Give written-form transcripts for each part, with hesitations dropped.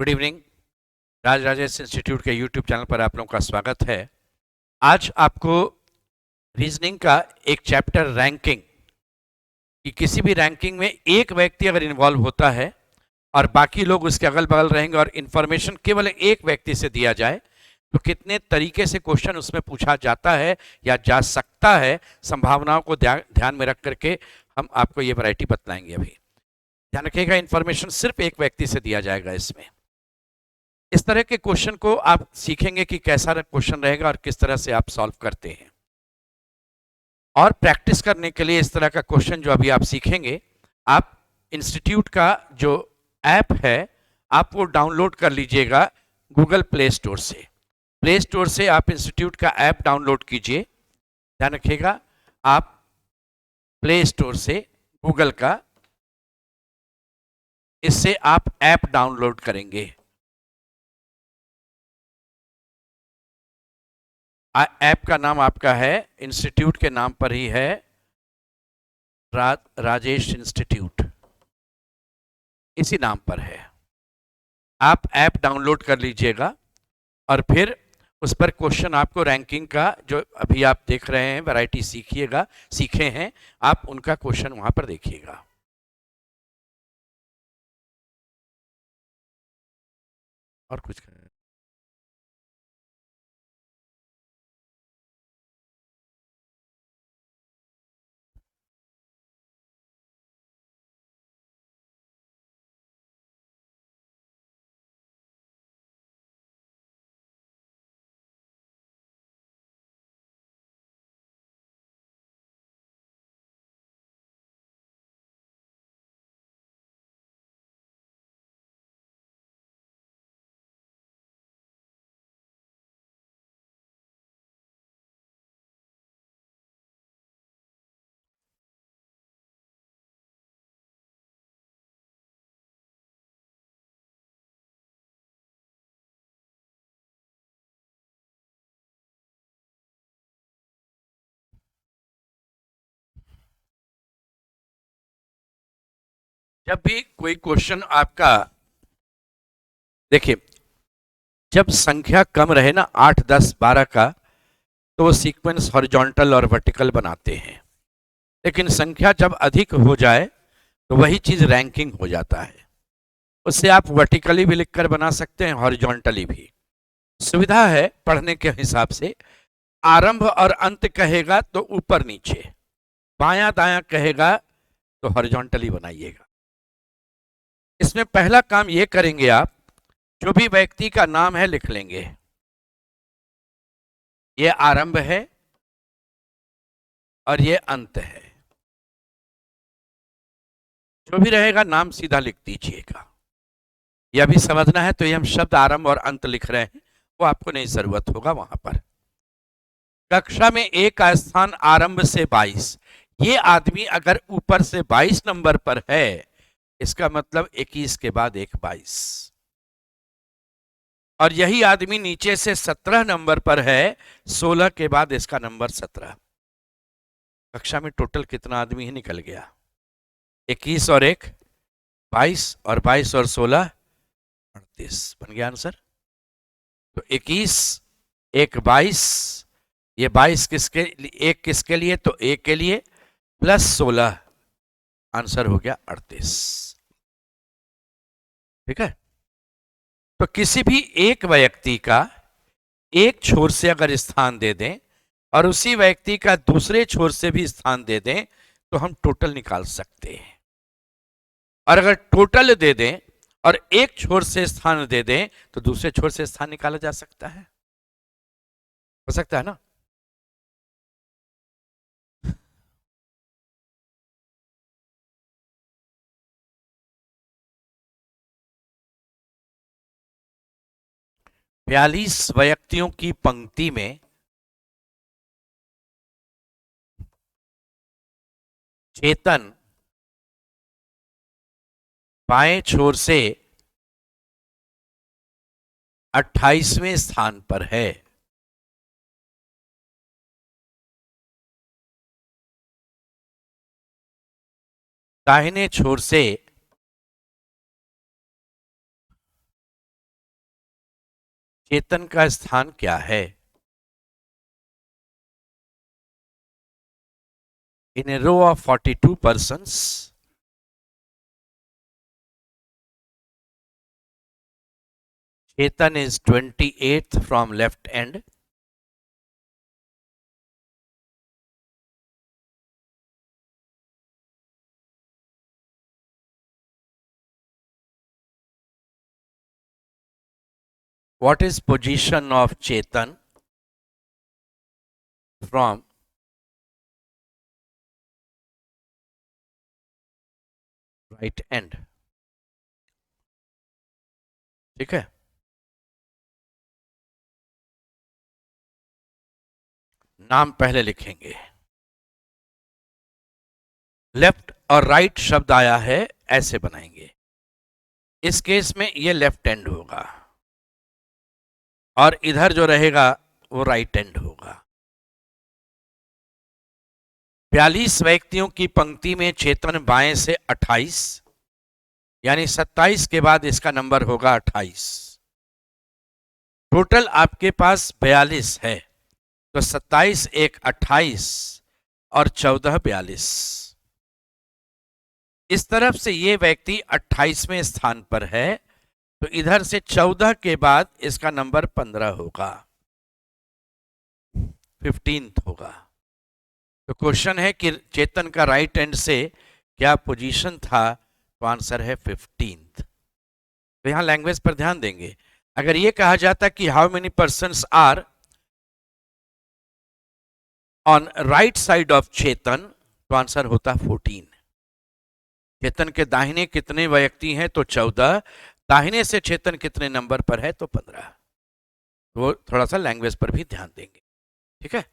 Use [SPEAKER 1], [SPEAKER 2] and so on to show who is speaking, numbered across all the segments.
[SPEAKER 1] Good evening. Raj Rajesh institute के YouTube channel पर आप लोगों का स्वागत है। आज आपको रीजनिंग का एक चैप्टर रैंकिंग, कि किसी भी रैंकिंग में एक व्यक्ति अगर इन्वॉल्व होता है और बाकी लोग उसके अगल बगल रहेंगे और इन्फॉर्मेशन केवल एक व्यक्ति से दिया जाए तो कितने तरीके से क्वेश्चन उसमें पूछा जाता है या जा सकता है, संभावनाओं को ध्यान में रख करके हम आपको ये वैरायटी बतलाएंगे। अभी ध्यान रखिएगा, इन्फॉर्मेशन सिर्फ एक व्यक्ति से दिया जाएगा। इसमें इस तरह के क्वेश्चन को आप सीखेंगे कि कैसा क्वेश्चन रहेगा और किस तरह से आप सॉल्व करते हैं। और प्रैक्टिस करने के लिए इस तरह का क्वेश्चन जो अभी आप सीखेंगे, आप इंस्टीट्यूट का जो ऐप है आप वो डाउनलोड कर लीजिएगा गूगल प्ले स्टोर से। प्ले स्टोर से आप इंस्टीट्यूट का ऐप डाउनलोड कीजिए। ध्यान रखिएगा, आप प्ले स्टोर से गूगल का, इससे आप ऐप डाउनलोड करेंगे। ऐप का नाम आपका है, इंस्टीट्यूट के नाम पर ही है, राजेश इंस्टीट्यूट, इसी नाम पर है। आप ऐप डाउनलोड कर लीजिएगा और फिर उस पर क्वेश्चन आपको रैंकिंग का जो अभी आप देख रहे हैं वैरायटी सीखे हैं, आप उनका क्वेश्चन वहां पर देखिएगा। और कुछ जब भी कोई क्वेश्चन आपका, देखिए, जब संख्या कम रहे ना 8, 10, 12 का, तो वो सीक्वेंस हॉरिजॉन्टल और वर्टिकल बनाते हैं। लेकिन संख्या जब अधिक हो जाए तो वही चीज रैंकिंग हो जाता है। उससे आप वर्टिकली भी लिखकर बना सकते हैं, हॉरिजॉन्टली भी। सुविधा है पढ़ने के हिसाब से। आरंभ और अंत कहेगा तो ऊपर नीचे, बायां दायां कहेगा तो हॉरिजॉन्टली बनाइएगा। इसमें पहला काम ये करेंगे, आप जो भी व्यक्ति का नाम है लिख लेंगे। ये आरंभ है और ये अंत है। जो भी रहेगा नाम सीधा लिख दीजिएगा। यह भी समझना है तो ये हम शब्द आरंभ और अंत लिख रहे हैं, वो आपको नहीं जरूरत होगा वहां पर। कक्षा में एक का स्थान आरंभ से 22। ये आदमी अगर ऊपर से 22 नंबर पर है, इसका मतलब 21 के बाद एक 22। और यही आदमी नीचे से 17 नंबर पर है, 16 के बाद इसका नंबर 17। कक्षा में टोटल कितना आदमी ही निकल गया? 21 और एक 22, और 22 और 16 38। बन गया आंसर। तो 21 एक 22, ये 22 किसके, एक किसके लिए, तो एक के लिए, प्लस 16, आंसर हो गया 38। ठीक है। तो किसी भी एक व्यक्ति का एक छोर से अगर स्थान दे दें और उसी व्यक्ति का दूसरे छोर से भी स्थान दे दें तो हम टोटल निकाल सकते हैं। और अगर टोटल दे दें और एक छोर से स्थान दे दें तो दूसरे छोर से स्थान निकाला जा सकता है। हो सकता है ना? बयालीस व्यक्तियों की पंक्ति में चेतन बाएं छोर से 28वें स्थान पर है। दाहिने छोर से चेतन का स्थान क्या है? In a row of 42 persons, Chetan is 28th from left end. What is position of Chetan from right end? ठीक है, नाम पहले लिखेंगे। लेफ्ट और राइट शब्द आया है, ऐसे बनाएंगे। इस केस में ये लेफ्ट एंड होगा और इधर जो रहेगा वो राइट एंड होगा। 42 व्यक्तियों की पंक्ति में चेतन बाएं से 28, यानी 27 के बाद इसका नंबर होगा 28। टोटल आपके पास 42 है, तो 27 एक 28 और 14 42। इस तरफ से ये व्यक्ति 28वें स्थान पर है, तो इधर से 14 के बाद इसका नंबर 15 होगा, 15th होगा। तो क्वेश्चन है कि चेतन का राइट एंड से क्या पोजीशन था, तो आंसर है 15th। तो यहां लैंग्वेज पर ध्यान देंगे। अगर ये कहा जाता कि how many persons are on right side of Chetan, तो आंसर होता 14। चेतन के दाहिने कितने व्यक्ति हैं, तो 14। दाहिने से चेतन कितने नंबर पर है, तो 15। तो थोड़ा सा लैंग्वेज पर भी ध्यान देंगे, ठीक है।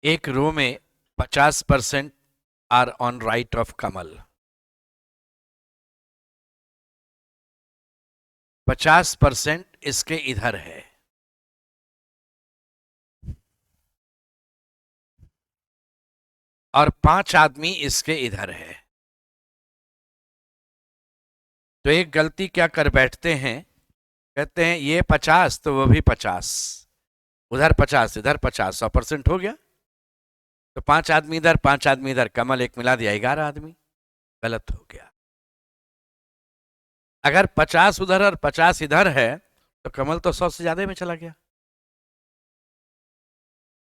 [SPEAKER 1] एक रो में 50% आर ऑन राइट ऑफ कमल, 50% इसके इधर है, और 5 आदमी इसके इधर है। तो एक गलती क्या कर बैठते हैं, कहते हैं ये 50 तो वो भी 50, उधर 50 इधर 50, 100% हो गया। तो 5 आदमी इधर 5 आदमी इधर, कमल एक मिला दिया, 11 आदमी। गलत हो गया। अगर 50 उधर और 50 इधर है तो कमल तो 100 से ज्यादा में चला गया।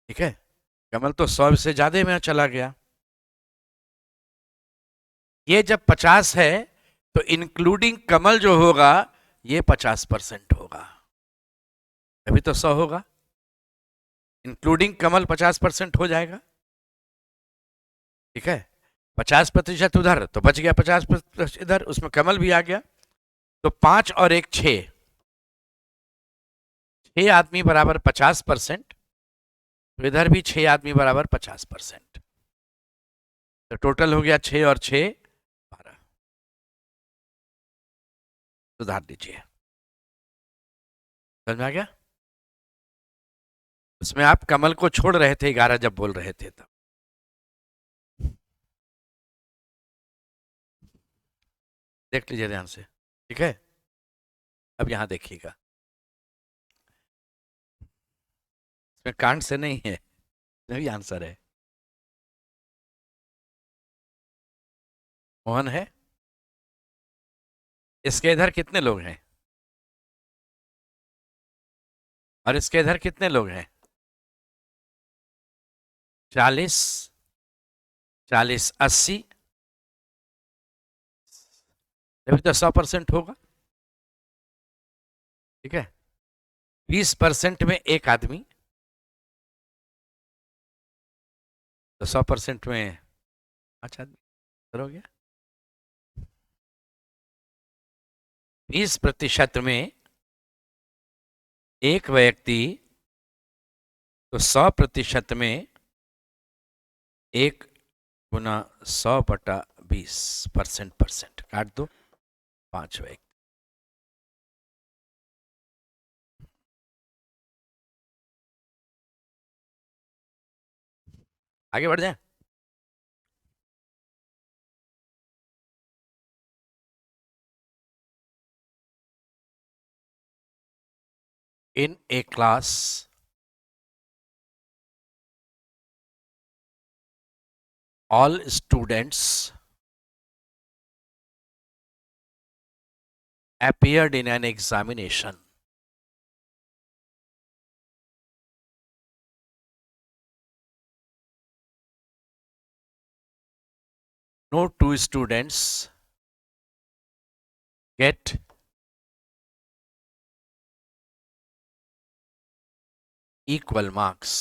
[SPEAKER 1] ठीक है, कमल तो 100 से ज्यादा में चला गया। ये जब 50 है तो इंक्लूडिंग कमल जो होगा ये 50% होगा, अभी तो 100 होगा, इंक्लूडिंग कमल 50% हो जाएगा। ठीक है, 50% उधर तो बच गया, 50% इधर, उसमें कमल भी आ गया। तो 5 और 1 6, 6 आदमी बराबर 50%, तो इधर भी 6 आदमी बराबर 50%। तो टोटल हो गया 6 और 6 12। सुधार दीजिए, समझ में आ गया। उसमें आप कमल को छोड़ रहे थे 11 जब बोल रहे थे तब। देख लीजिए ध्यान से, ठीक है। अब यहां देखिएगा, इसमें कांड से नहीं है, इसमें भी आंसर है। मोहन है, इसके इधर कितने लोग हैं, और इसके इधर कितने लोग हैं? 40, 40 80, तभी तो 100% होगा। ठीक है, 20% में एक आदमी, तो 100% में 5 आदमी, हो गया। 20% में एक व्यक्ति, तो 100% में 1 गुना 100/20, परसेंट परसेंट काट दो, 5 व्यक्ति। आगे बढ़ जाए। इन ए class, all students appeared in an examination. No two students get equal marks.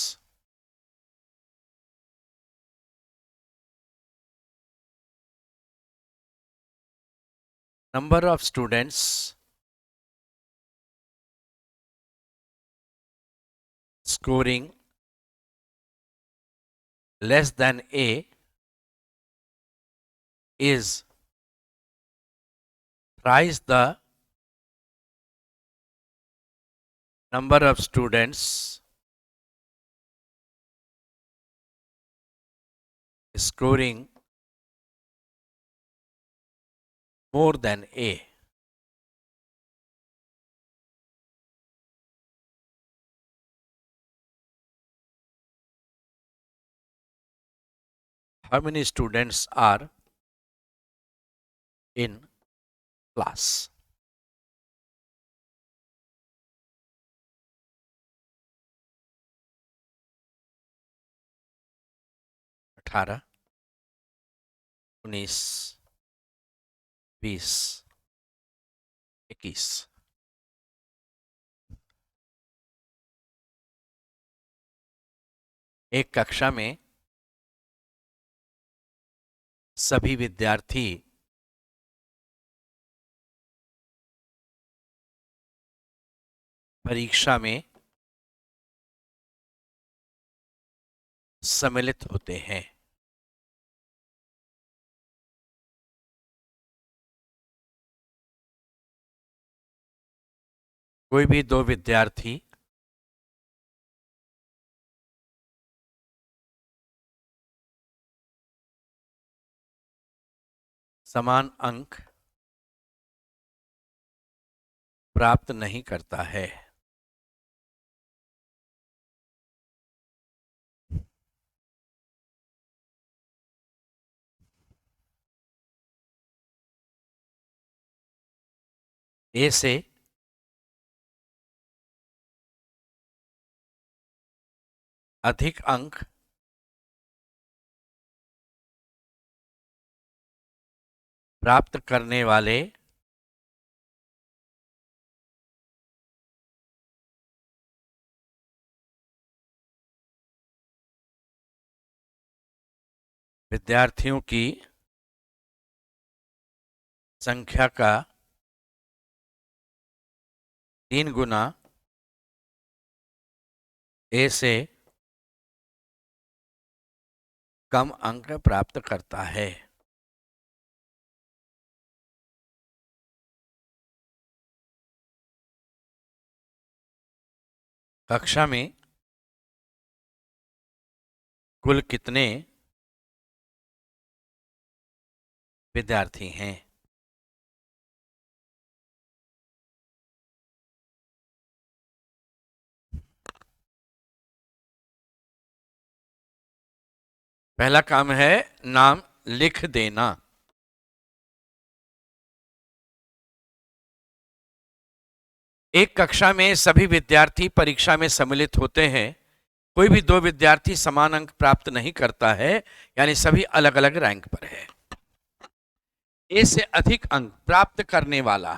[SPEAKER 1] Number of students scoring less than A is thrice the number of students scoring more than A. How many students are in class? अठारह, 19, 20, 21। एक कक्षा में सभी विद्यार्थी परीक्षा में सम्मिलित होते हैं। कोई भी दो विद्यार्थी समान अंक प्राप्त नहीं करता है। ए से अधिक अंक प्राप्त करने वाले विद्यार्थियों की संख्या का 3 गुना ए से कम अंक प्राप्त करता है। कक्षा में कुल कितने विद्यार्थी हैं? पहला काम है नाम लिख देना। एक कक्षा में सभी विद्यार्थी परीक्षा में सम्मिलित होते हैं। कोई भी दो विद्यार्थी समान अंक प्राप्त नहीं करता है, यानी सभी अलग अलग रैंक पर है। ए से अधिक अंक प्राप्त करने वाला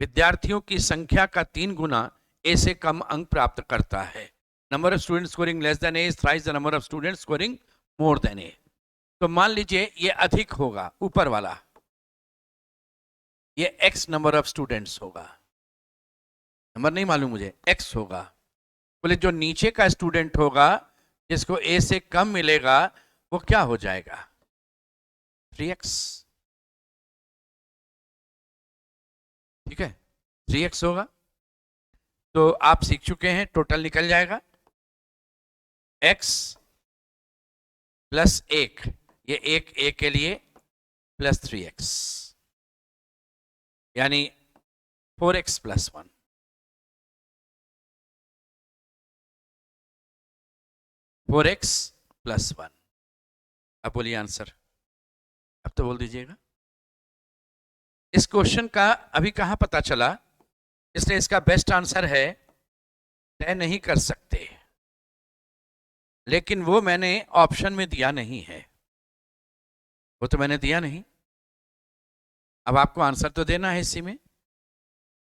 [SPEAKER 1] विद्यार्थियों की संख्या का 3 गुना ए से कम अंक प्राप्त करता है। Number of student scoring less than A is thrice the number of student scoring more than A. तो मान लीजिए ये अधिक होगा, ऊपर वाला ये एक्स नंबर ऑफ स्टूडेंट्स होगा, नंबर नहीं मालूम मुझे, एक्स होगा। बोले जो नीचे का स्टूडेंट होगा जिसको ए से कम मिलेगा वो क्या हो जाएगा? 3x। ठीक है, 3x होगा। तो आप सीख चुके हैं, टोटल निकल जाएगा x प्लस 1, ये एक ए के लिए प्लस 3x, यानी 4x plus 1। Four x plus 1। अब बोलिए आंसर, अब तो बोल दीजिएगा। इस क्वेश्चन का अभी कहां पता चला, इसलिए इसका बेस्ट आंसर है तय नहीं कर सकते, लेकिन वो मैंने ऑप्शन में दिया नहीं है, वो तो मैंने दिया नहीं। अब आपको आंसर तो देना है इसी में।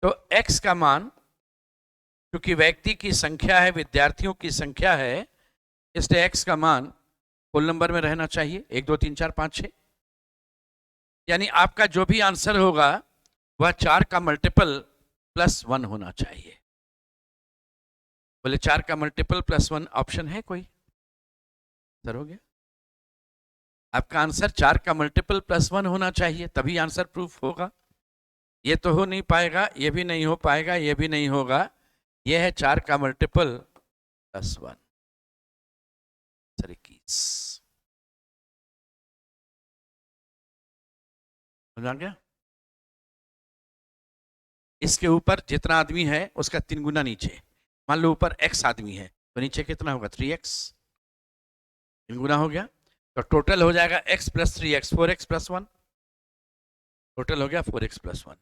[SPEAKER 1] तो x का मान, क्योंकि व्यक्ति की संख्या है, विद्यार्थियों की संख्या है, इसलिए x का मान होल नंबर में रहना चाहिए, 1 2 3 4 5 6। यानी आपका जो भी आंसर होगा वह 4 का मल्टीपल प्लस 1 होना चाहिए। बोले 4 का मल्टीपल प्लस 1 ऑप्शन है कोई? सर हो गया आपका आंसर, 4 का मल्टीपल प्लस 1 होना चाहिए, तभी आंसर प्रूफ होगा। ये तो हो नहीं पाएगा, ये भी नहीं हो पाएगा, ये भी नहीं होगा। ये है 4 का मल्टीपल प्लस 1, 21। समझ गया? इसके ऊपर जितना आदमी है उसका 3 गुना नीचे, मान लो ऊपर x आदमी है तो नीचे कितना होगा? 3x, 3 गुना हो गया। तो टोटल हो जाएगा x plus 3x, 4x plus 1। Total हो गया 4x प्लस 1।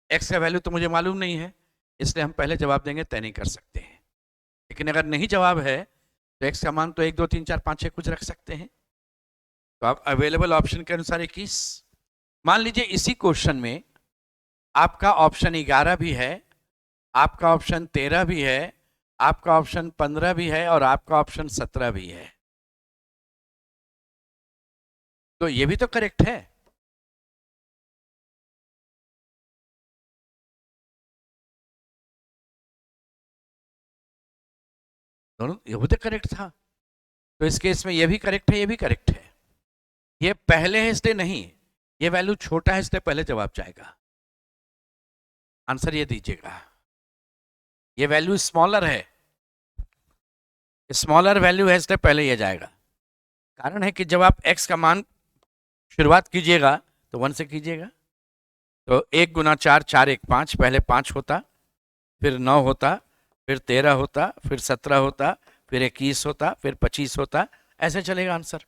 [SPEAKER 1] x का वैल्यू तो मुझे मालूम नहीं है, इसलिए हम पहले जवाब देंगे, तय नहीं कर सकते हैं। लेकिन अगर नहीं जवाब है तो x का मान तो 1 2 3 4 5 6 कुछ रख सकते हैं। तो आप अवेलेबल ऑप्शन के अनुसार 21। मान लीजिए इसी क्वेश्चन में आपका ऑप्शन 11 भी है, आपका ऑप्शन 13 भी है, आपका ऑप्शन 15 भी है और आपका ऑप्शन 17 भी है, तो ये भी तो करेक्ट है। दोनों ये भी तो करेक्ट था। तो इस केस में ये भी करेक्ट है, ये भी करेक्ट है। ये पहले है इसलिए नहीं, ये वैल्यू छोटा है इसलिए पहले जवाब जाएगा। आंसर ये दीजिएगा, ये वैल्यू स्मॉलर है, स्मॉलर वैल्यू है इसलिए पहले ये जाएगा। कारण है कि जब आप x का मान शुरुआत कीजिएगा तो 1 से कीजिएगा, तो 1 गुना 4, 4 1 5, पहले 5 होता, फिर 9 होता, फिर 13 होता, फिर 17 होता, फिर 21 होता, फिर 25 होता, ऐसे चलेगा आंसर।